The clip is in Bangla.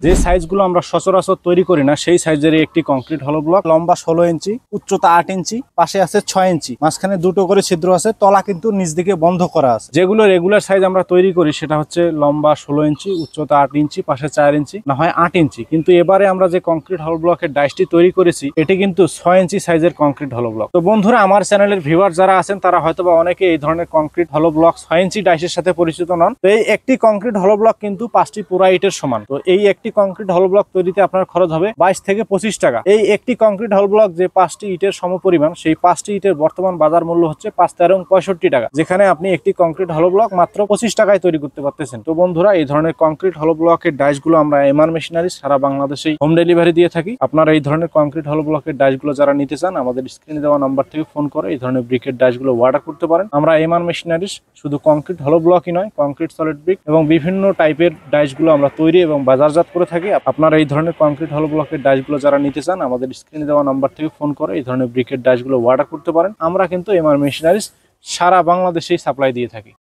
যে সাইজগুলো আমরা সচরাচর তৈরি করি না সেই সাইজের একটি কংক্রিট হলো ব্লক। লম্বা 16 ইঞ্চি, উচ্চতা 8 ইঞ্চি, পাশে আছে 6 ইঞ্চি, মাঝখানে দুটো করে ছিদ্র আছে, তলা কিন্তু নিচ দিকে বন্ধ করা আছে। যেগুলো রেগুলার সাইজ আমরা তৈরি করি সেটা হচ্ছে লম্বা 16 ইঞ্চি, উচ্চতা 8 ইঞ্চি, পাশে 4 ইঞ্চি, না হয় 8 ইঞ্চি। কিন্তু এবারে আমরা যে কংক্রিট হলো ব্লকের ডাইসটি তৈরি করেছি এটি কিন্তু 6 ইঞ্চি সাইজের কংক্রিট হলো ব্লক। তো বন্ধুরা, আমার চ্যানেলের ভিউয়ার যারা আছেন তারা হয়তোবা অনেকে এই ধরনের কংক্রিট হলো ব্লক 6 ইঞ্চি ডাইসের সাথে পরিচিত নন। তো এই একটি কংক্রিট হলো ব্লক কিন্তু 5টি পুরা ইটের সমান। তো এই একটি কংক্রিট হলো ব্লক তৈরিতে আপনার খরচ হবে 22 থেকে 25 টাকা। এই একটি কংক্রিট হল ব্লক যে 5টি ইটের সমপরিমাণ, সেই 5টি ইটের বর্তমান বাজার মূল্য হচ্ছে 5 13 65 টাকা, যেখানে আপনি একটি কংক্রিট হল ব্লক মাত্র 25 টাকায় তৈরি করতে পারতেছেন। তো বন্ধুরা, এই ধরনের কংক্রিট হল ব্লকের ডাইসগুলো আমরা এমআর মেশিনারি সারা বাংলাদেশেই হোম ডেলিভারি দিয়ে থাকি। আপনারা এই ধরনের কংক্রিট হল ব্লকের ডাইসগুলো যারা নিতে চান আমাদের স্ক্রিনে দেওয়া নাম্বার থেকে ফোন করে এই ধরনের ব্রিকের ডাইসগুলো অর্ডার করতে পারেন। আমরা এমআর মেশিনারি শুধু কংক্রিট হল ব্লকই নয়, কংক্রিট সলিড ব্রিক এবং বিভিন্ন টাইপের ডাইসগুলো আমরা তৈরি এবং বাজারজাত করে থাকি। আপনারা এই ধরনের কংক্রিট হল ব্লকের ডাইসগুলো যারা নিতে চান আমাদের স্ক্রিনে দেওয়া নাম্বার থেকে ফোন করে এই ধরনের ব্রিকের ডাইসগুলো অর্ডার করতে পারেন। আমরা কিন্তু এমআর মেশিনারিজ সারা বাংলাদেশেই সাপ্লাই দিয়ে থাকি।